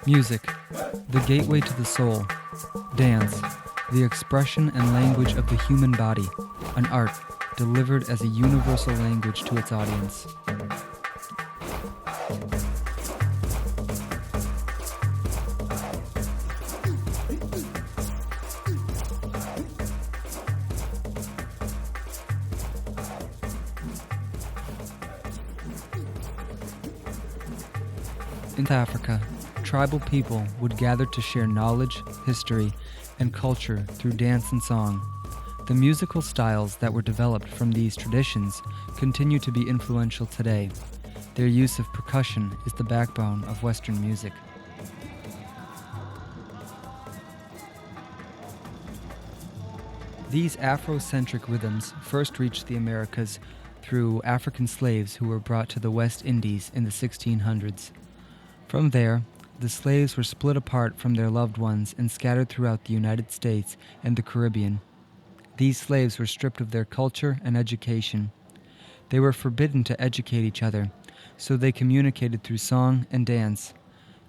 Music, the gateway to the soul. Dance, the expression and language of the human body. An art delivered as a universal language to its audience. In Africa, tribal people would gather to share knowledge, history, and culture through dance and song. The musical styles that were developed from these traditions continue to be influential today. Their use of percussion is the backbone of Western music. These Afrocentric rhythms first reached the Americas through African slaves who were brought to the West Indies in the 1600s. From there, the slaves were split apart from their loved ones and scattered throughout the United States and the Caribbean. These slaves were stripped of their culture and education. They were forbidden to educate each other, so they communicated through song and dance.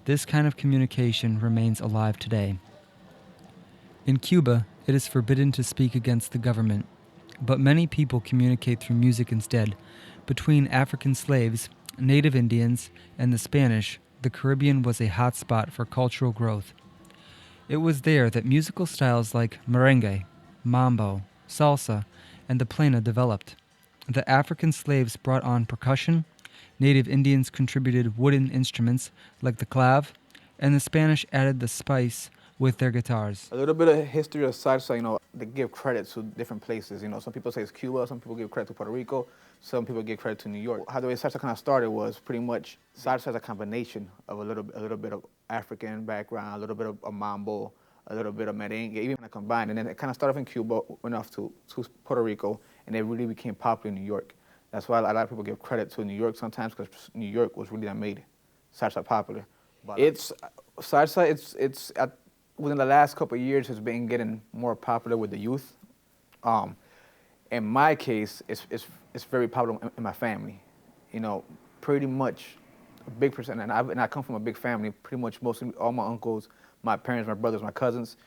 This kind of communication remains alive today. In Cuba, it is forbidden to speak against the government, but many people communicate through music instead. Between African slaves, native Indians, and the Spanish, the Caribbean was a hot spot for cultural growth. It was there that musical styles like merengue, mambo, salsa, and the plena developed. The African slaves brought on percussion, native Indians contributed wooden instruments like the clav, and the Spanish added the spice with their guitars. A little bit of history of salsa, they give credit to different places. Some people say it's Cuba, some people give credit to Puerto Rico, some people give credit to New York. How the way salsa kind of started was pretty much salsa is a combination of a little bit of African background, a little bit of a mambo, a little bit of merengue, even kind of combined. And then it kind of started off in Cuba, went off to Puerto Rico, and it really became popular in New York. That's why a lot of people give credit to New York sometimes, because New York was really that made salsa popular. It's salsa. Within the last couple of years, it's been getting more popular with the youth. In my case, it's very popular in my family. Pretty much a big percent, and I come from a big family. Pretty much mostly all my uncles, my parents, my brothers, my cousins,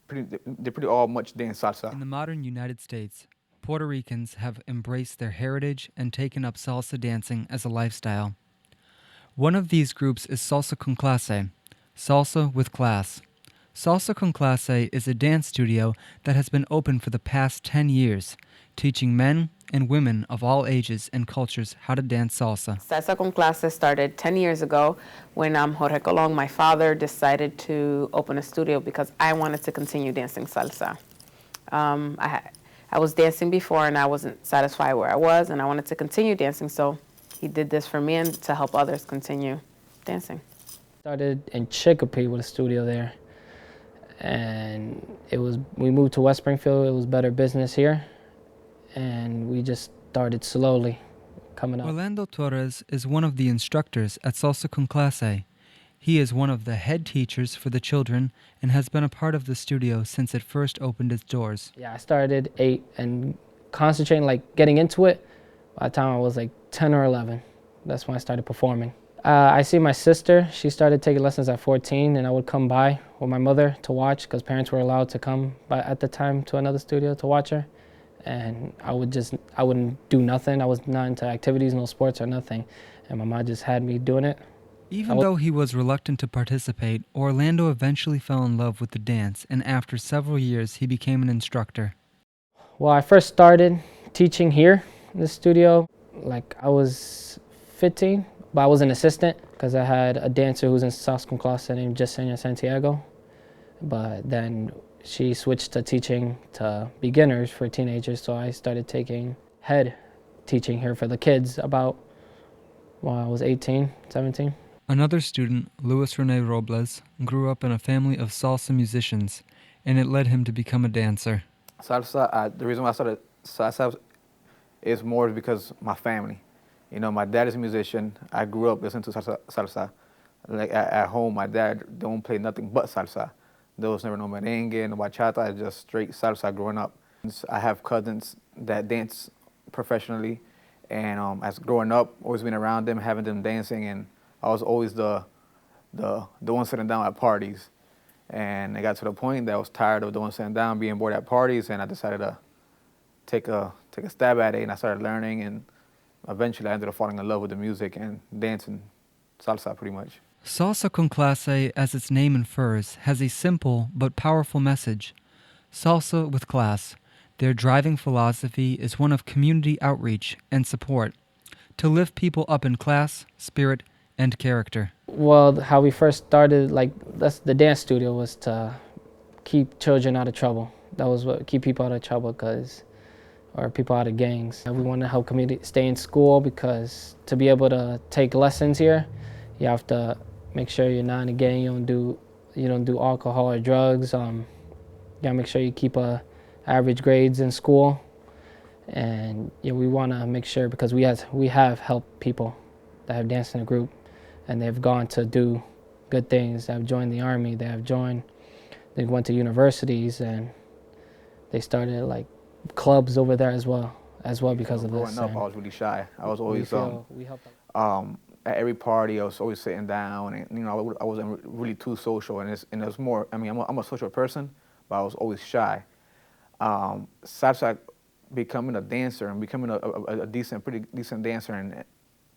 they're pretty all much dance salsa. In the modern United States, Puerto Ricans have embraced their heritage and taken up salsa dancing as a lifestyle. One of these groups is Salsa con Clase, salsa with class. Salsa con Clase is a dance studio that has been open for the past 10 years, teaching men and women of all ages and cultures how to dance salsa. Salsa con Clase started 10 years ago when Jorge Colón, my father, decided to open a studio because I wanted to continue dancing salsa. I was dancing before and I wasn't satisfied where I was, and I wanted to continue dancing, so he did this for me and to help others continue dancing. Started in Chicopee with a studio there. And we moved to West Springfield. It was better business here, and we just started slowly coming up. Orlando Torres is one of the instructors at Salsa con Clase. He is one of the head teachers for the children and has been a part of the studio since it first opened its doors. Yeah, I started at 8 and concentrating, getting into it. By the time I was 10 or 11, that's when I started performing. I see my sister. She started taking lessons at 14, and I would come by with my mother to watch because parents were allowed to come by at the time to another studio to watch her. And I wouldn't do nothing. I was not into activities, no sports or nothing. And my mom just had me doing it. Even though he was reluctant to participate, Orlando eventually fell in love with the dance, and after several years, he became an instructor. Well, I first started teaching here in the studio. I was 15. But I was an assistant because I had a dancer who was in Salsa con Clase named Yesenia Santiago. But then she switched to teaching to beginners for teenagers, so I started taking head teaching here for the kids I was 18, 17. Another student, Luis Rene Robles, grew up in a family of salsa musicians, and it led him to become a dancer. Salsa, the reason why I started salsa is more because my family. My dad is a musician. I grew up listening to salsa. At home, my dad don't play nothing but salsa. There was never no merengue, no bachata, it's just straight salsa growing up. I have cousins that dance professionally, and as growing up, always being around them, having them dancing, and I was always the one sitting down at parties. And it got to the point that I was tired of the one sitting down, being bored at parties, and I decided to take a stab at it, and I started learning, and eventually I ended up falling in love with the music and dancing salsa pretty much. Salsa con Clase, as its name infers, has a simple but powerful message. Salsa with class. Their driving philosophy is one of community outreach and support, to lift people up in class, spirit, and character. Well, how we first started, the dance studio was to keep children out of trouble. That was what, keep people out of trouble, or people out of gangs. We want to help community stay in school, because to be able to take lessons here, you have to make sure you're not in a gang, you don't do alcohol or drugs. You gotta make sure you keep average grades in school. And we want to make sure, because we have helped people that have danced in a group, and they've gone to do good things. They have joined the army, they went to universities, and they started clubs over there as well because of this. Growing up, I was really shy. I was always we helped at every party. I was always sitting down, and I wasn't really too social. And it was more. I mean, I'm a social person, but I was always shy. Salsa, becoming a dancer and becoming a pretty decent dancer, and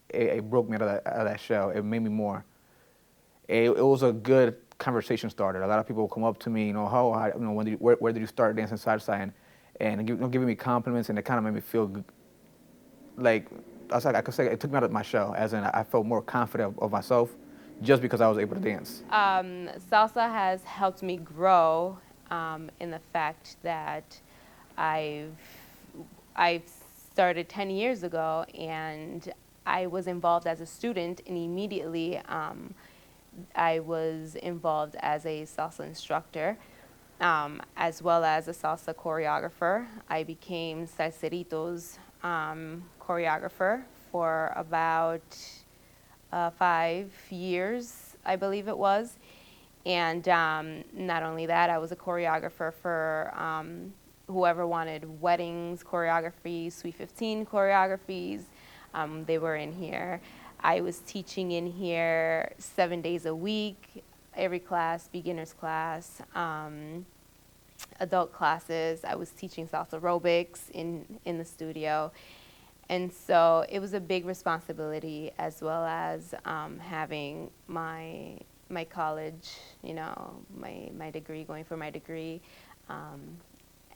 it broke me out of that shell. It made me more. It was a good conversation starter. A lot of people would come up to me, where did you start dancing salsa, and giving me compliments, and it kind of made me feel like I could say it took me out of my shell, as in I felt more confident of myself just because I was able to dance. Salsa has helped me grow in the fact that I've started 10 years ago, and I was involved as a student, and immediately I was involved as a salsa instructor, as well as a salsa choreographer. I became Salseritos choreographer for about 5 years, I believe it was. And not only that, I was a choreographer for whoever wanted weddings choreography, Sweet 15 choreographies. They were in here. I was teaching in here 7 days a week, every class, beginner's class, adult classes. I was teaching salsa aerobics in the studio. And so it was a big responsibility, as well as having my college, my degree, going for my degree.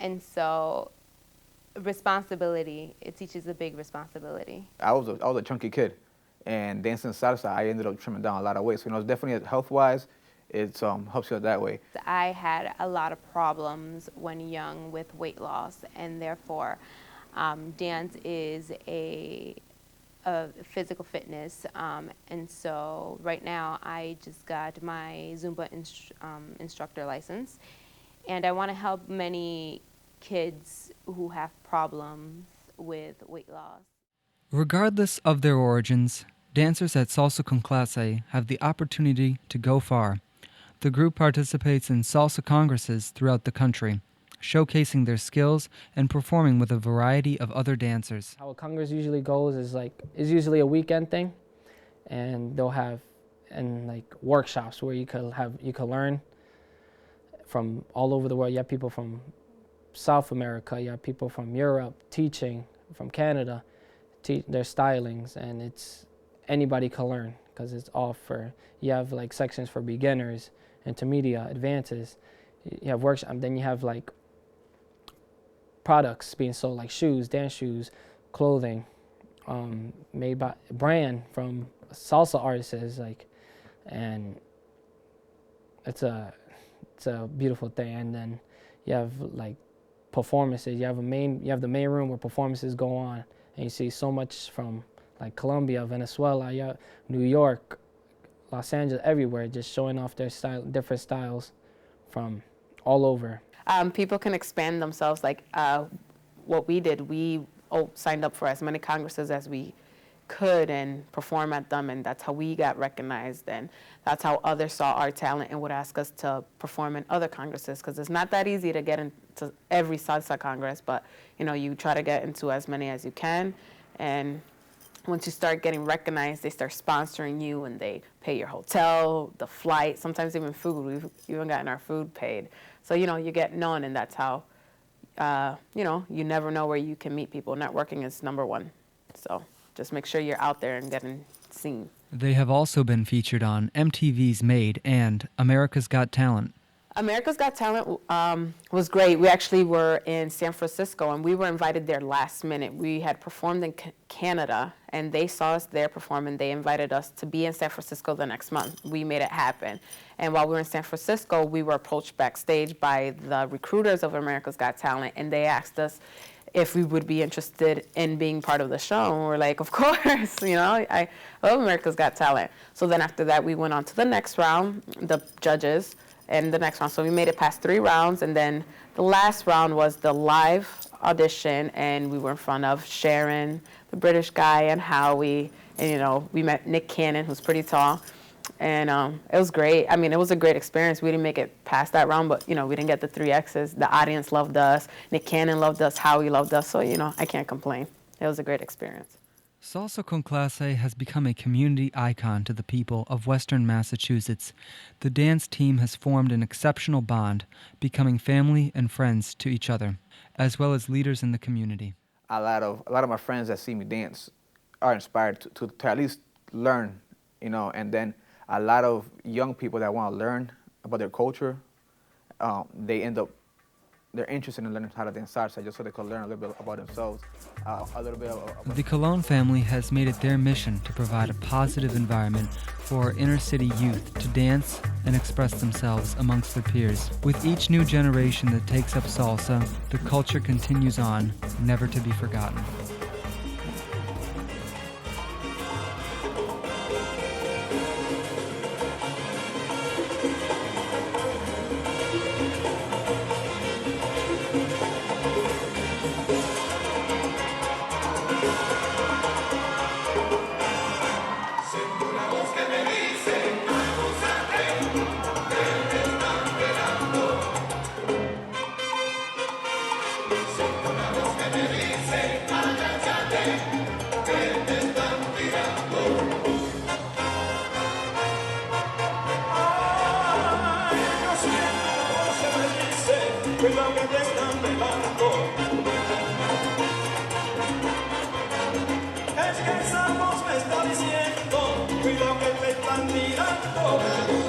And so responsibility, it teaches a big responsibility. I was a chunky kid, and dancing salsa, I ended up trimming down a lot of weight. So it's definitely health-wise, it helps you that way. I had a lot of problems when young with weight loss, and therefore dance is a physical fitness, and so right now I just got my Zumba instructor license, and I want to help many kids who have problems with weight loss. Regardless of their origins, dancers at Salsa con Clase have the opportunity to go far. The group participates in salsa congresses throughout the country, showcasing their skills and performing with a variety of other dancers. How a congress usually goes is it's usually a weekend thing, and they'll have workshops where you could learn from all over the world. You have people from South America, you have people from Europe teaching, from Canada, their stylings, and it's anybody can learn, because it's all you have sections for beginners, intermediate, advances. You have workshops, and then you have products being sold, like shoes, dance shoes, clothing, made by BRYAN from salsa artists, and it's a beautiful thing. And then you have performances. You have the main room where performances go on, and you see so much from Colombia, Venezuela, New York, Los Angeles, everywhere, just showing off their different styles from all over. People can expand themselves. What we did, we signed up for as many congresses as we could and perform at them, and that's how we got recognized, and that's how others saw our talent and would ask us to perform in other congresses, because it's not that easy to get into every salsa congress, but you try to get into as many as you can, and once you start getting recognized, they start sponsoring you and they pay your hotel, the flight, sometimes even food. We've even gotten our food paid. So, you get known, and that's how, you never know where you can meet people. Networking is number one. So just make sure you're out there and getting seen. They have also been featured on MTV's Made and America's Got Talent. America's Got Talent was great. We actually were in San Francisco, and we were invited there last minute. We had performed in Canada, and they saw us there perform, and they invited us to be in San Francisco the next month. We made it happen. And while we were in San Francisco, we were approached backstage by the recruiters of America's Got Talent, and they asked us if we would be interested in being part of the show. And we're like, of course, I love America's Got Talent. So then after that, we went on to the next round, the judges, and the next round. So we made it past 3 rounds, and then the last round was the live audition, and we were in front of Sharon, the British guy, and Howie, and we met Nick Cannon, who's pretty tall, and it was great. I mean, it was a great experience. We didn't make it past that round, but we didn't get the 3 X's. The audience loved us, Nick Cannon loved us, Howie loved us, so I can't complain. It was a great experience. Salsa con Clase has become a community icon to the people of Western Massachusetts. The dance team has formed an exceptional bond, becoming family and friends to each other, as well as leaders in the community. A lot of my friends that see me dance are inspired to at least learn, and then a lot of young people that want to learn about their culture, they're interested in learning how to dance salsa just so they can learn a little bit about themselves, The Colon family has made it their mission to provide a positive environment for inner city youth to dance and express themselves amongst their peers. With each new generation that takes up salsa, the culture continues on, never to be forgotten. Cuidado que te están velando. Es que esa voz me está diciendo, cuidado que te están mirando.